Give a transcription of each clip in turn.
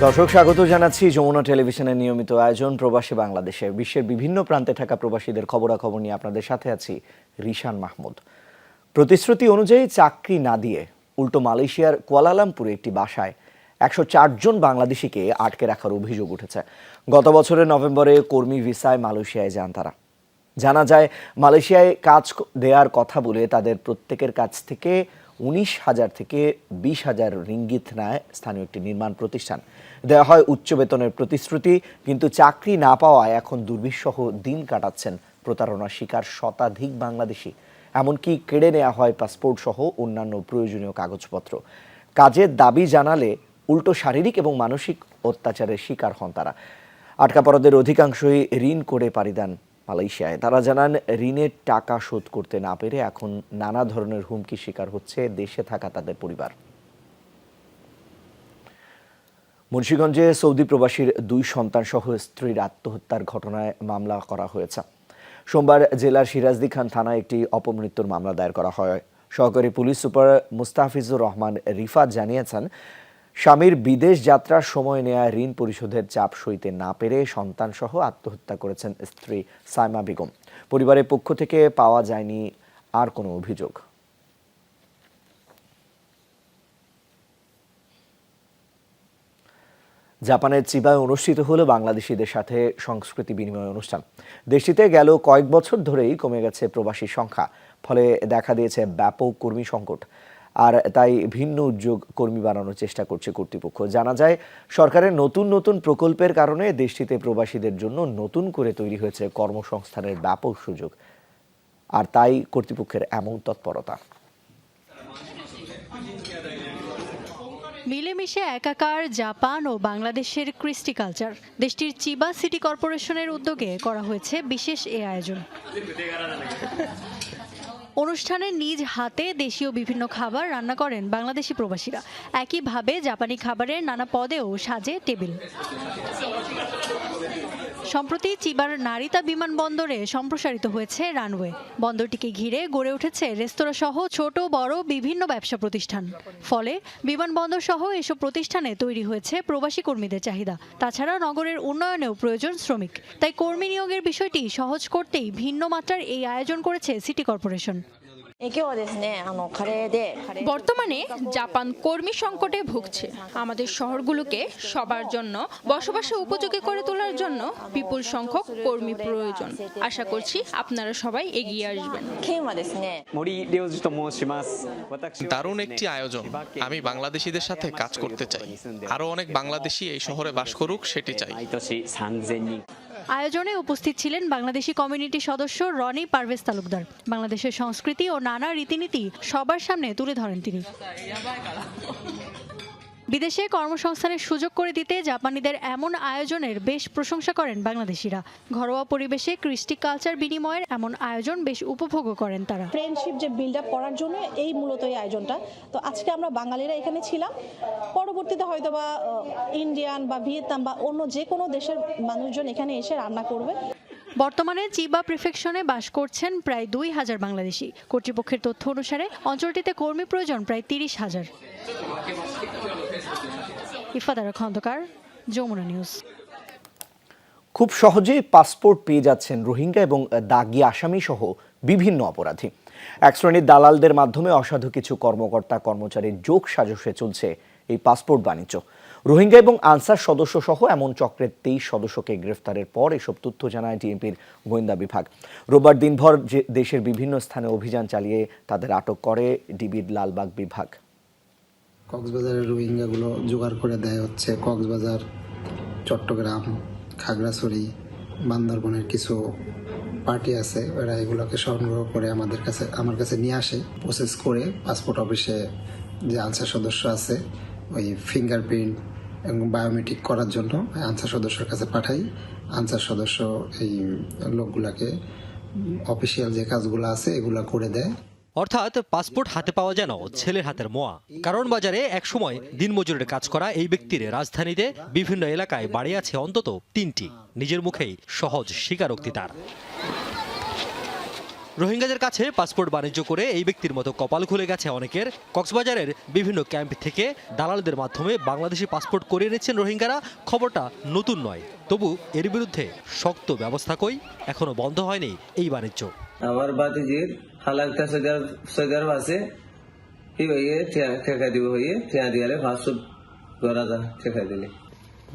দর্শক স্বাগত জানাচ্ছি যমুনা টেলিভিশনের নিয়মিত আয়োজন প্রবাসী বাংলাদেশে। বিশ্বের বিভিন্ন প্রান্তে থাকা প্রবাসীদের খবরাখবর নিয়ে আপনাদের সাথে আছি রিশান মাহমুদ। প্রতিশ্রুতি অনুযায়ী চাকরি না দিয়ে উল্টো মালয়েশিয়ার কুয়ালালামপুরে একটি বাসায় 104 জন বাংলাদেশিকে আটকে রাখার অভিযোগ উঠেছে। গত বছরের নভেম্বরে কর্মী ভিসায় মালয়েশিয়ায় যান তারা। জানা যায়, মালয়েশিয়ায় কাজ দেওয়ার কথা বলে তাদের প্রত্যেকের কাছ থেকে 19,000 থেকে 20,000 রিঙ্গিত নেয় স্থানীয় একটি নির্মাণ প্রতিষ্ঠান। দেওয়া হয় উচ্চ বেতনের প্রতিশ্রুতি, কিন্তু চাকরি না পাওয়ায় এখন দুর্বিষহ দিন কাটাচ্ছেন প্রতারণার শিকার শতাধিক বাংলাদেশি। এমনকি কেড়ে নেওয়া হয় পাসপোর্ট সহ অন্যান্য প্রয়োজনীয় কাগজপত্র। কাজের দাবি জানালে উল্টো শারীরিক এবং মানসিক অত্যাচারের শিকার হন তারা। আটকা পড়াদের অধিকাংশই ঋণ করে পাড়ি দেন মালয়েশিয়ায়। তারা জানান, ঋণের টাকা শোধ করতে না পেরে এখন নানা ধরনের হুমকির শিকার হচ্ছে দেশে থাকা তাদের পরিবার। মুন্সিগঞ্জে সৌদি প্রবাসীর 2 সন্তান সহ স্ত্রীর আত্মহত্যার ঘটনায় মামলা করা হয়েছে। সোমবার জেলার সিরাজদি খান থানায় একটি অপমৃত্যুর মামলা দায়ের করা হয়। সহকারী পুলিশ সুপার মুস্তাফিজুর রহমান রিফাত জানিয়েছেন, স্বামীর বিদেশ যাত্রার সময় নেয়া ঋণ পরিশোধের চাপ সইতে না পেরে সন্তানসহ আত্মহত্যা করেছেন স্ত্রী সাইমা বেগম। পরিবারের পক্ষ থেকে পাওয়া যায়নি আর কোনো অভিযোগ। জাপানের চিবায় অনুষ্ঠিত হলো বাংলাদেশিদের সাথে সংস্কৃতি বিনিময় অনুষ্ঠান। দেশটিতে গেল কয়েক বছর ধরেই কমে গেছে প্রবাসীর সংখ্যা, ফলে দেখা দিয়েছে ব্যাপক কর্মী সংকট। আর তাই ভিন্ন উদ্যোগ কর্মী বাড়ানোর চেষ্টা করছে কর্তৃপক্ষ। জানা যায়, সরকারের নতুন নতুন প্রকল্পের কারণে দেশটিতে প্রবাসীদের জন্য নতুন করে তৈরি হয়েছে কর্মসংস্থানের ব্যাপক সুযোগ। আর তাই কর্তৃপক্ষের এমন তৎপরতা। মিলেমিশে একাকার জাপান ও বাংলাদেশের কৃষ্টি কালচার। দেশটির চিবা সিটি কর্পোরেশনের উদ্যোগে করা হয়েছে বিশেষ এ আয়োজন। অনুষ্ঠানে নিজ হাতে দেশীয় বিভিন্ন খাবার রান্না করেন বাংলাদেশি প্রবাসীরা। একইভাবে জাপানি খাবারের নানা পদেও সাজে টেবিল। সম্প্রতি চিবার নারিতা বিমানবন্দরে সম্প্রসারিত হয়েছে রানওয়ে। বন্দরটিকে ঘিরে গড়ে উঠেছে রেস্তোরাঁ সহ ছোট বড় বিভিন্ন ব্যবসা প্রতিষ্ঠান। ফলে বিমানবন্দর সহ এসব প্রতিষ্ঠানে তৈরি হয়েছে প্রবাসী কর্মীদের চাহিদা। তাছাড়া নগরের উন্নয়নেও প্রয়োজন শ্রমিক। তাই কর্মী নিয়োগের বিষয়টি সহজ করতেই ভিন্ন মাত্রার এই আয়োজন করেছে সিটি কর্পোরেশন। বর্তমানে জাপান কর্মী সংকটে ভুগছে। আমাদের শহরগুলোকে সবার জন্য বসবাসে উপযোগী করে তোলার জন্য বিপুল সংখ্যক কর্মী প্রয়োজন। আশা করছি আপনারা সবাই এগিয়ে আসবেন। দারুণ একটি আয়োজন। আমি বাংলাদেশিদের সাথে কাজ করতে চাই। আরো অনেক বাংলাদেশি এই শহরে বাস করুক, সেটি চাই। আয়োজনে উপস্থিত ছিলেন বাংলাদেশি কমিউনিটি সদস্য রনি পারভেজ তালুকদার। বাংলাদেশের সংস্কৃতি ও নানা রীতিনীতি সবার সামনে তুলে ধরেন তিনি। বিদেশে কর্মসংস্থানের সুযোগ করে দিতে জাপানিদের এমন আয়োজনের বেশ প্রশংসা করেন বাংলাদেশিরা। ঘরোয়া পরিবেশে কৃষ্টি কালচার বিনিময়ের এমন আয়োজন বেশ উপভোগও করেন তারা। ফ্রেন্ডশিপ যে বিল্ড আপ করার জন্য এই মূলত এই আয়োজনটা। তো আজকে আমরা বাঙালিরা এখানে ছিলাম, পরবর্তীতে হয়তো বা ইন্ডিয়ান বা ভিয়েতনাম বা অন্য যে কোনো দেশের মানুষজন এখানে এসে রান্না করবে। বর্তমানে চিবা প্রিফেকশনে বাস করছেন প্রায় 2,000 বাংলাদেশি। কর্তৃপক্ষের তথ্য অনুসারে অঞ্চলটিতে কর্মী প্রয়োজন প্রায় 30,000। ইফাদারা খন্দকার, যমুনা নিউজ। খুব সহজেই পাসপোর্ট পেয়ে যাচ্ছেন রোহিঙ্গা এবং দাগি আসামি সহ বিভিন্ন অপরাধী। এক শ্রেণীর দালালদের মাধ্যমে অসাধু কিছু কর্মকর্তা কর্মচারীর যোগ সাজসে চলছে এই পাসপোর্ট বাণিজ্য। রোহিঙ্গা এবং আনসার সদস্য সহ এমন চক্রের 23 সদস্যকে গ্রেফতারের পর এসব তথ্য জানায় ডিএমপির গোয়েন্দা বিভাগ। রোববার দিনভর দেশের বিভিন্ন স্থানে অভিযান চালিয়ে তাদের আটক করে ডিবির লালবাগ বিভাগ। কক্সবাজারের রোহিঙ্গাগুলো জোগাড় করে দেয় হচ্ছে কক্সবাজার, চট্টগ্রাম, খাগড়াছড়ি, বান্দরবনের কিছু পার্টি আছে, ওরা এগুলোকে সংগ্রহ করে আমার কাছে নিয়ে আসে। প্রসেস করে পাসপোর্ট অফিসে যে আনসার সদস্য আছে ওই ফিঙ্গারপ্রিন্ট এবং বায়োমেট্রিক করার জন্য আনসার সদস্যের কাছে পাঠাই। আনসার সদস্য এই লোকগুলাকে অফিসিয়াল যে কাজগুলো আছে এগুলো করে দেয়। অর্থাৎ পাসপোর্ট হাতে পাওয়া যেন ছেলের হাতের মোয়া। কারণ বাজারে একসময় দিনমজুরের কাজ করা এই ব্যক্তির রাজধানীতে বিভিন্ন এলাকায় বাড়ি আছে অন্তত 3টি। নিজের মুখেই সহজ স্বীকারোক্তি তার। রোহিঙ্গাদের কাছে পাসপোর্ট বাণিজ্য করে এই ব্যক্তির মতো কপাল খুলে গেছে অনেকের। কক্সবাজারের বিভিন্ন ক্যাম্প থেকে দালালদের মাধ্যমে বাংলাদেশি পাসপোর্ট করিয়ে নিচ্ছেন রোহিঙ্গারা। খবরটা নতুন নয়, তবু এর বিরুদ্ধে শক্ত ব্যবস্থা কই এখনো বন্ধ হয়নি এই বাণিজ্য। আমার বাতিজির হালাকটা সৈদার আছে কি হইয়ে ঠেকা দিব হইয়ে ঠেকা দিয়ালে ভাসুদ করা যা ঠেকা দিলে।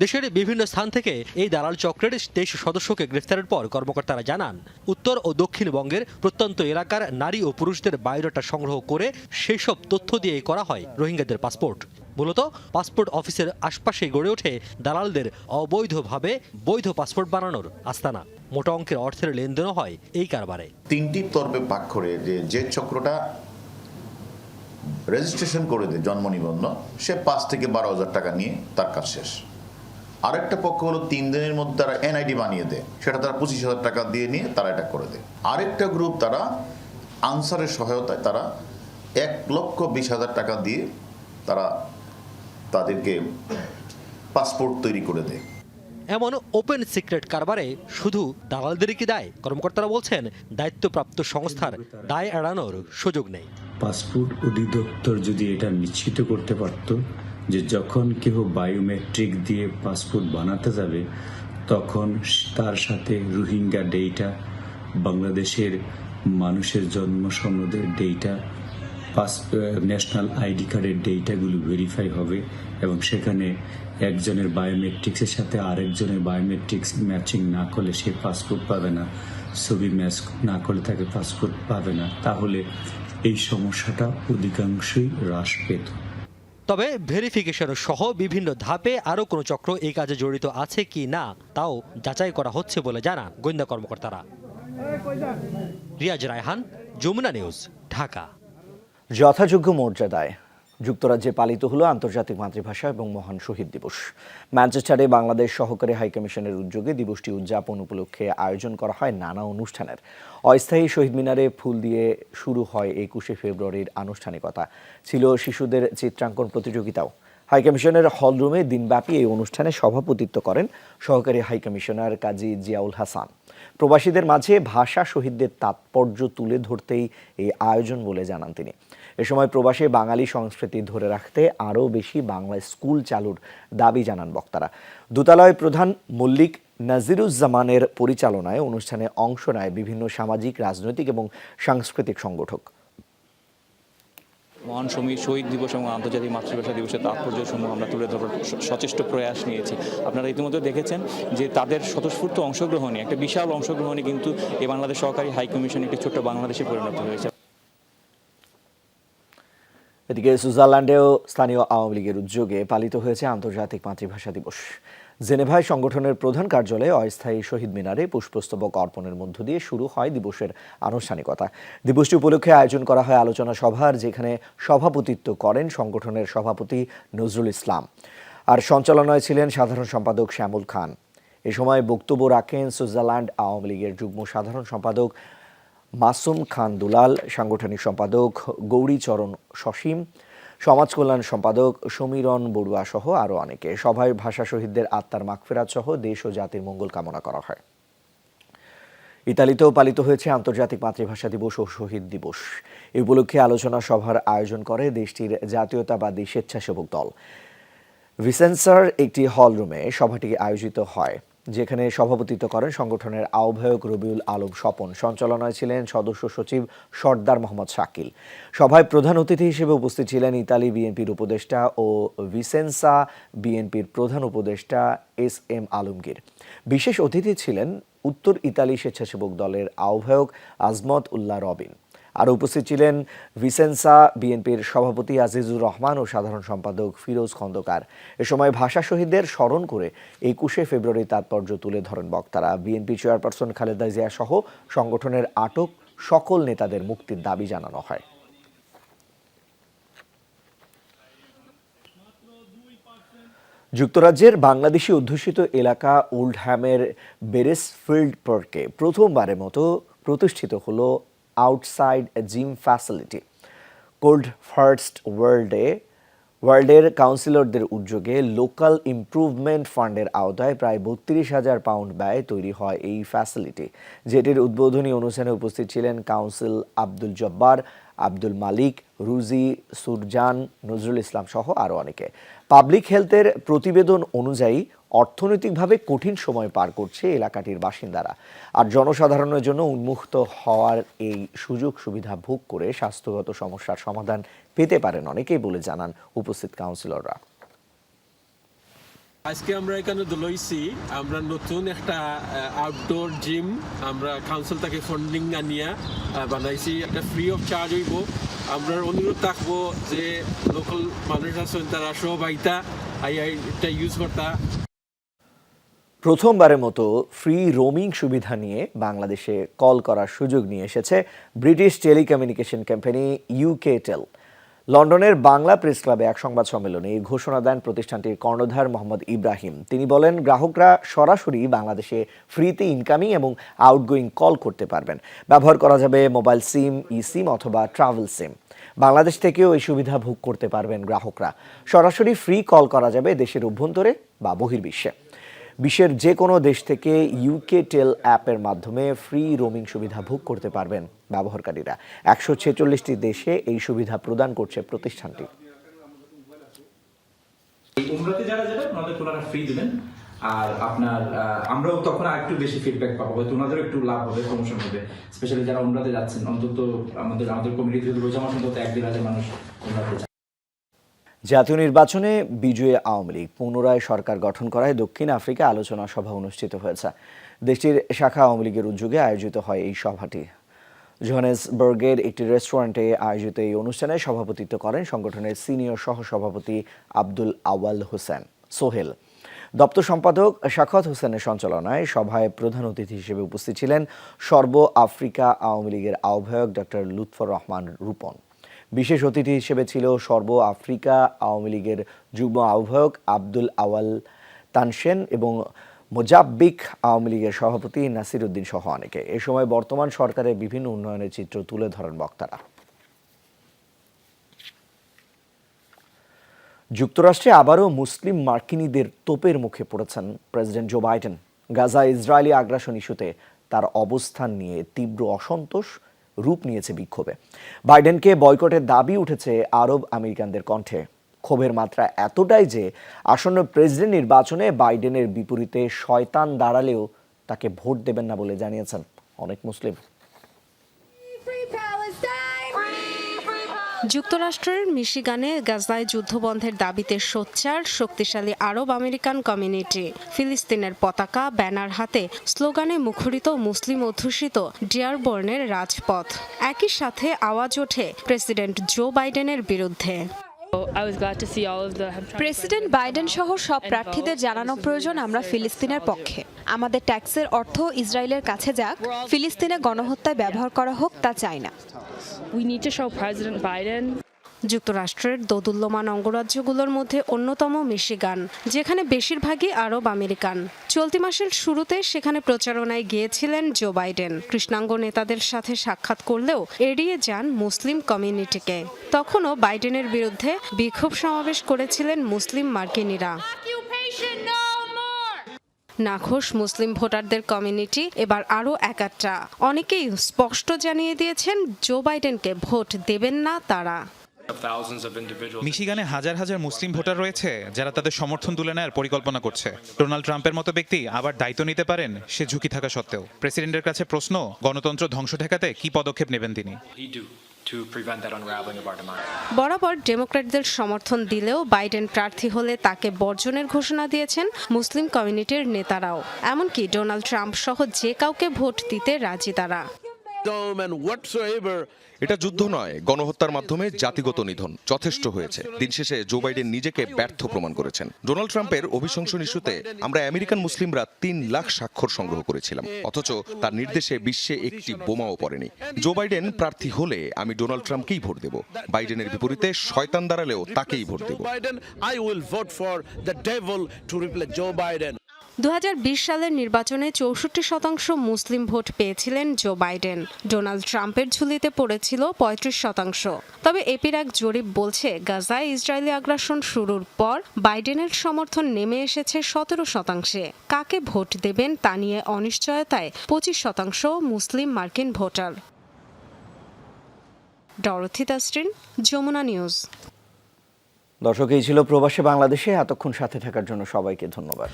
দেশের বিভিন্ন স্থান থেকে এই দালাল চক্রের 23 সদস্যকে গ্রেফতারের পর কর্মকর্তারা জানান, উত্তর ও দক্ষিণবঙ্গের প্রত্যন্ত এলাকার নারী ও পুরুষদের বায়োডাটা সংগ্রহ করে সেই সব তথ্য দিয়েই করা হয় রোহিঙ্গাদের পাসপোর্ট। মূলত পাসপোর্ট অফিসের আশপাশেই গড়ে ওঠে দালালদের অবৈধভাবে বৈধ পাসপোর্ট বানানোর আস্তানা। মোটা অঙ্কের অর্থের লেনদেনও হয় এই কারবারে। 3টি তরফে ভাগ করে যে চক্রটা রেজিস্ট্রেশন করে দেয় জন্ম নিবন্ধন, সে 5 থেকে 12,000 টাকা নিয়ে তার কাজ শেষ। আরেকটা পক্ষ হলো 3 দিনের মধ্যে তারা এনআইডি বানিয়ে দেয়, সেটা তারা 25,000 টাকা দিয়ে নিয়ে তারা এটা করে দেয়। আরেকটা গ্রুপ তারা আনসারের সহায়তায় তারা 1,20,000 টাকা দিয়ে তারা তাদেরকে পাসপোর্ট তৈরি করে দেয়। এমন ওপেন সিক্রেট কারবারে শুধু দালালদেরই কি দায়? কর্মকর্তারা বলছেন, দায়িত্বপ্রাপ্ত সংস্থার দায় এড়ানোর সুযোগ নেই। পাসপোর্ট অধিদপ্তর যদি এটা নিশ্চিত করতে পারত যে যখন কেউ বায়োমেট্রিক দিয়ে পাসপোর্ট বানাতে যাবে তখন তার সাথে রোহিঙ্গা ডেটা, বাংলাদেশের মানুষের জন্ম সনদের ডেটা, ন্যাশনাল আইডি কার্ডের ডেটাগুলো ভেরিফাই হবে এবং সেখানে একজনের বায়োমেট্রিক্সের সাথে আরেকজনের বায়োমেট্রিক্স ম্যাচিং না করলে সে পাসপোর্ট পাবে না, ছবি ম্যাচ না করলে তাকে পাসপোর্ট পাবে না, তাহলে এই সমস্যাটা অধিকাংশই হ্রাস পেত। তবে ভেরিফিকেশন সহ বিভিন্ন ধাপে আরও কোনো চক্র এই কাজে জড়িত আছে কি না তাও যাচাই করা হচ্ছে বলে জানান গোয়েন্দা কর্মকর্তারা। রিয়াজ রায়হান, যমুনা নিউজ, ঢাকা। যথাযোগ্য মর্যাদায় যুক্তরাজ্যে পালিত হলো আন্তর্জাতিক মাতৃভাষা এবং মহান শহীদ দিবস। ম্যানচেস্টারে বাংলাদেশ সহকারী হাইকমিশনের উদ্যোগে দিবসটি উদযাপন উপলক্ষে আয়োজন করা হয় নানা অনুষ্ঠানের। অস্থায়ী শহীদ মিনারে ফুল দিয়ে শুরু হয় 21শে ফেব্রুয়ারির আনুষ্ঠানিকতা। ছিল শিশুদের চিত্রাঙ্কন প্রতিযোগিতাও। হাইকমিশনের হলরুমে দিনব্যাপী এই অনুষ্ঠানে সভাপতিত্ব করেন সহকারী হাইকমিশনার কাজী জিয়াউল হাসান। প্রবাসীদের মাঝে ভাষা শহীদদের তাৎপর্য তুলে ধরতেই এই আয়োজন বলে জানান তিনি। এ সময় প্রবাসে বাঙালি সংস্কৃতি ধরে রাখতে আরও বেশি বাংলা স্কুল চালুর দাবি জানান বক্তারা। দূতালয় প্রধান মল্লিক নাজিরুজ্জামানের পরিচালনায় অনুষ্ঠানে অংশ নেয় বিভিন্ন সামাজিক, রাজনৈতিক এবং সাংস্কৃতিক সংগঠক। মহান শহীদ দিবস এবং আন্তর্জাতিক মাতৃভাষা দিবসের তাৎপর্যসমূহ আমরা তুলে ধরার সচেষ্ট প্রয়াস নিয়েছি। আপনারা ইতিমধ্যে দেখেছেন যে তাদের স্বতঃস্ফূর্ত অংশগ্রহণে, একটা বিশাল অংশগ্রহণে কিন্তু এই বাংলাদেশ সহকারী হাইকমিশন একটি ছোট্ট বাংলাদেশে পরিণত হয়েছে। এদিকে সুইজারল্যান্ডেও স্থানীয় আওয়ামী লীগের উদ্যোগে পালিত হয়েছে আন্তর্জাতিক মাতৃভাষা দিবস। জেনেভায় সংগঠনের প্রধান কার্যালয়ে অস্থায়ী শহীদ মিনারে পুষ্পস্তবক অর্পণের মধ্য দিয়ে শুরু হয় দিবসের আনুষ্ঠানিকতা। দিবসটি উপলক্ষে আয়োজন করা হয় আলোচনা সভার, যেখানে সভাপতিত্ব করেন সংগঠনের সভাপতি নজরুল ইসলাম, আর সঞ্চালনায় ছিলেন সাধারণ সম্পাদক শ্যামল খান। এ সময় বক্তব্য রাখেন সুইজারল্যান্ড আওয়ামী লীগের যুগ্ম সাধারণ সম্পাদক মাসুম খান দুলাল, সাংগঠনিক সম্পাদক গৌরীচরণ সসীম, সমাজ কল্যাণ সম্পাদক সমীরণ বড়ুয়া সহ আরও অনেকে। সভায় ভাষা শহীদদের আত্মার মাগফিরাত সহ দেশ ও জাতির মঙ্গল কামনা করা হয়। ইতালিতেও পালিত হয়েছে আন্তর্জাতিক মাতৃভাষা দিবস ও শহীদ দিবস। এই উপলক্ষে আলোচনা সভার আয়োজন করে দেশটির জাতীয়তাবাদী স্বেচ্ছাসেবক দল। ভিসেন্সার একটি হলরুমে সভাটি আয়োজিত হয়, যেখানে সভাপতিত্ব করেন সংগঠনের আহ্বায়ক রবিউল আলম স্বপন। সঞ্চালনায় ছিলেন সদস্য সচিব সর্দার মোহাম্মদ শাকিল। সভায় প্রধান অতিথি হিসেবে উপস্থিত ছিলেন ইতালি বিএনপির উপদেষ্টা ও ভিসেন্সা বিএনপির প্রধান উপদেষ্টা SM আলমগীর। বিশেষ অতিথি ছিলেন উত্তর ইতালি স্বেচ্ছাসেবক দলের আহ্বায়ক আজমত উল্লাহ রবিন। আর উপস্থিত ছিলেন ভিসেন্সা বিএনপির সভাপতি আজিজুর রহমান ও সাধারণ সম্পাদক ফিরোজ খন্দকার। এ সময় ভাষা শহীদদের স্মরণ করে 21শে ফেব্রুয়ারি তাৎপর্য তুলে ধরেন বক্তারা। বিএনপি চেয়ারপারসন খালেদা জিয়া সহ সংগঠনের আটক সকল নেতাদের মুক্তির দাবি জানানো হয়। যুক্তরাজ্যের বাংলাদেশি অধ্যুষিত এলাকা ওল্ডহ্যামের বেরেসফিল্ড পার্কে প্রথমবারের মতো প্রতিষ্ঠিত হলো outside gym facility. Cold first ওয়ার্ল্ডে ওয়ার্ল্ডের কাউন্সিলরদের উদ্যোগে লোকাল ইমপ্রুভমেন্ট ফান্ডের আওতায় প্রায় ৩২,০০০ পাউন্ড ব্যয়ে তৈরি হয় এই ফ্যাসিলিটি, যেটির উদ্বোধনী অনুষ্ঠানে উপস্থিত ছিলেন কাউন্সিল আব্দুল জব্বার, আব্দুল মালিক, রুজি, সুরজান, নজরুল ইসলাম সহ আরও অনেকে। পাবলিক হেলথের প্রতিবেদন অনুযায়ী অর্থনৈতিকভাবে কঠিন সময় পার করছে এলাকাটির বাসিন্দারা, আর জনসাধারণের জন্য উন্মুক্ত হওয়ার এই সুযোগ সুবিধা ভোগ করে স্বাস্থ্যগত সমস্যার সমাধান পেতে পারেন অনেকেই বলে জানান উপস্থিত কাউন্সিলররা। আজকে আমরা এখানে লইছি আমরা নতুন একটা আউটডোর জিম আমরা কাউন্সিল থেকে ফান্ডিং আনিয়া বানাইছি, একটা ফ্রি অফ চার্জ হইব। আমরা অনুরোধ থাকবো যে লোকাল মানুষ আছেন তারা সব আইতা এটা ইউজ করতা। প্রথমবারের মতো ফ্রি রোমিং সুবিধা নিয়ে বাংলাদেশে কল করার সুযোগ নিয়ে এসেছে ব্রিটিশ টেলিকমিউনিকেশন কোম্পানি ইউকেটেল। লন্ডনের বাংলা প্রেস ক্লাবে এক সংবাদ সম্মেলনে এই ঘোষণা দেন প্রতিষ্ঠানটির কর্ণধার মোহাম্মদ ইব্রাহিম। তিনি বলেন, গ্রাহকরা সরাসরি বাংলাদেশে ফ্রিতে ইনকামিং এবং আউটগোয়িং কল করতে পারবেন। ব্যবহার করা যাবে মোবাইল সিম, ই সিম অথবা ট্রাভেল সিম। বাংলাদেশ থেকেও এই সুবিধা ভোগ করতে পারবেন গ্রাহকরা। সরাসরি ফ্রি কল করা যাবে দেশের অভ্যন্তরে বা বহির্বিশ্বে। বিশ্বের যে কোনো দেশ থেকে ইউকেটেল অ্যাপের মাধ্যমে ফ্রি রোমিং সুবিধা ভোগ করতে পারবেন ব্যবহারকারীরা। ১৪৬টি দেশে এই সুবিধা প্রদান করছে প্রতিষ্ঠানটি। উমরাতে যারা যাবেন ওনাদের ওনারা ফ্রি দিবেন, আর আপনার আমরাও তখন আরেকটু বেশি ফিডব্যাক পাবো, হয়তো ওনাদেরও একটু লাভ হবে, প্রমোশন হবে। স্পেশালি যারা উমরাতে যাচ্ছেন, অন্তত আমাদের কমিউনিটি রোজা মাস অন্তত ১-১.৫ মানুষ উমরাতে যাচ্ছে। জাতীয় নির্বাচনে বিজয়ী আওয়ামী লীগ পুনরায় সরকার গঠন করায় দক্ষিণ আফ্রিকা আলোচনা সভা অনুষ্ঠিত হয়েছে। দেশটির শাখা আওয়ামী লীগের উদ্যোগে আয়োজিত হয় এই সভাটি। জোহানেসবার্গের একটি রেস্টুরেন্টে আয়োজিত এই অনুষ্ঠানে সভাপতিত্ব করেন সংগঠনের সিনিয়র সহসভাপতি আব্দুল আওয়াল হোসেন সোহেল। দপ্তর সম্পাদক শাখাত হোসেনের সঞ্চালনায় সভায় প্রধান অতিথি হিসেবে উপস্থিত ছিলেন সর্ব আফ্রিকা আওয়ামী লীগের আহ্বায়ক ডক্টর লুৎফর রহমান রূপন। বিশেষ অতিথি হিসেবে ছিল সর্ব আফ্রিকা আওয়ামী লীগের যুগ্ম আহ্বায়ক আব্দুল আওয়াল তানসেন এবং মোজাব্বিক আওয়ামী লীগের সভাপতি নাসির উদ্দিন সহ অনেকে। এ সময় বর্তমান সরকারের বিভিন্ন উন্নয়নের চিত্র তুলে ধরেন বক্তারা। যুক্তরাষ্ট্রে আবারও মুসলিম মার্কিনীদের তোপের মুখে পড়েছেন president Joe Biden. Gaza Israeli আগ্রাসন ইস্যুতে তার অবস্থান নিয়ে তীব্র অসন্তোষ রূপ নিয়েছে বিক্ষোভে। বাইডেনকে বয়কটের দাবি উঠেছে আরব আমেরিকানদের কণ্ঠে। ক্ষোভের মাত্রা এতটাই যে আসন্ন প্রেসিডেন্ট নির্বাচনে বাইডেনের বিপরীতে শয়তান দাঁড়ালেও তাকে ভোট দেবেন না বলে জানিয়েছেন অনেক মুসলিম। যুক্তরাষ্ট্রের মিশিগানে গাজায় যুদ্ধবন্ধের দাবিতে সোচ্চার শক্তিশালী আরব আমেরিকান কমিউনিটি। ফিলিস্তিনের পতাকা, ব্যানার হাতে স্লোগানে মুখরিত মুসলিম অধ্যুষিত ডিয়ারবর্নের রাজপথ। একই সাথে আওয়াজ ওঠে প্রেসিডেন্ট জো বাইডেনের বিরুদ্ধে। প্রেসিডেন্ট বাইডেন সহ সব প্রার্থীদের জানানো প্রয়োজন আমরা ফিলিস্তিনের পক্ষে। আমাদের ট্যাক্সের অর্থ ইসরায়েলের কাছে যাক, ফিলিস্তিনে গণহত্যায় ব্যবহার করা হোক তা চাই না। যুক্তরাষ্ট্রের দোদুল্যমান অঙ্গরাজ্যগুলোর মধ্যে অন্যতম মিশিগান, যেখানে বেশিরভাগই আরব আমেরিকান। চলতি মাসের শুরুতে সেখানে প্রচারণায় গিয়েছিলেন জো বাইডেন। কৃষ্ণাঙ্গ নেতাদের সাথে সাক্ষাৎ করলেও এড়িয়ে যান মুসলিম কমিউনিটিকে। তখনও বাইডেনের বিরুদ্ধে বিক্ষোভ সমাবেশ করেছিলেন মুসলিম মার্কিনীরা। নাখোশ মুসলিম ভোটারদের কমিউনিটি এবার আরও একাট্টা। অনেকেই স্পষ্ট জানিয়ে দিয়েছেন জো বাইডেনকে ভোট দেবেন না তারা। মিশিগানে হাজার হাজার মুসলিম ভোটার রয়েছে যারা তাদের সমর্থন তুলে নেওয়ার পরিকল্পনা করছে। ডোনাল্ড ট্রাম্পের মতো ব্যক্তি আবার দায়িত্ব নিতে পারেন সে ঝুঁকি থাকা সত্ত্বেও। প্রেসিডেন্টের কাছে প্রশ্ন, গণতন্ত্র ধ্বংস ঠেকাতে কি পদক্ষেপ নেবেন তিনি? বরাবর ডেমোক্র্যাটদের সমর্থন দিলেও বাইডেন প্রার্থী হলে তাকে বর্জনের ঘোষণা দিয়েছেন মুসলিম কমিউনিটির নেতারাও। এমনকি ডোনাল্ড ট্রাম্প সহ যে কাউকে ভোট দিতে রাজি তারা। এটা যুদ্ধ নয়, গণহত্যার মাধ্যমে জাতিগত নিধন যথেষ্ট হয়েছে। দিন শেষে জো বাইডেন নিজেকে ব্যর্থ প্রমাণ করেছেন। ডোনাল্ড ট্রাম্পের অভিশংসন ইস্যুতে আমরা আমেরিকান মুসলিমরা ৩ লাখ স্বাক্ষর সংগ্রহ করেছিলাম, অথচ তার নির্দেশে বিশ্বে একটি বোমাও পড়েনি। জো বাইডেন প্রার্থী হলে আমি ডোনাল্ড ট্রাম্পকেই ভোট দেব। বাইডেনের বিপরীতে শয়তান দাঁড়ালেও তাকেই ভোট দেব। 2020 সালের নির্বাচনে 64% মুসলিম ভোট পেয়েছিলেন জো বাইডেন। ডোনাল্ড ট্রাম্পের ঝুলিতে পড়েছিল 35%। তবে এপির এক জরিপ বলছে গাজায় ইসরায়েলি আগ্রাসন শুরুর পর বাইডেনের সমর্থন নেমে এসেছে 17%। কাকে ভোট দেবেন তা নিয়ে অনিশ্চয়তায় 25% মুসলিম মার্কিন voter. Dorothy Tasrin, Jamuna news. দর্শক, এই ছিল প্রবাসী বাংলাদেশে এতক্ষণ সাথে থাকার জন্য সবাইকে ধন্যবাদ।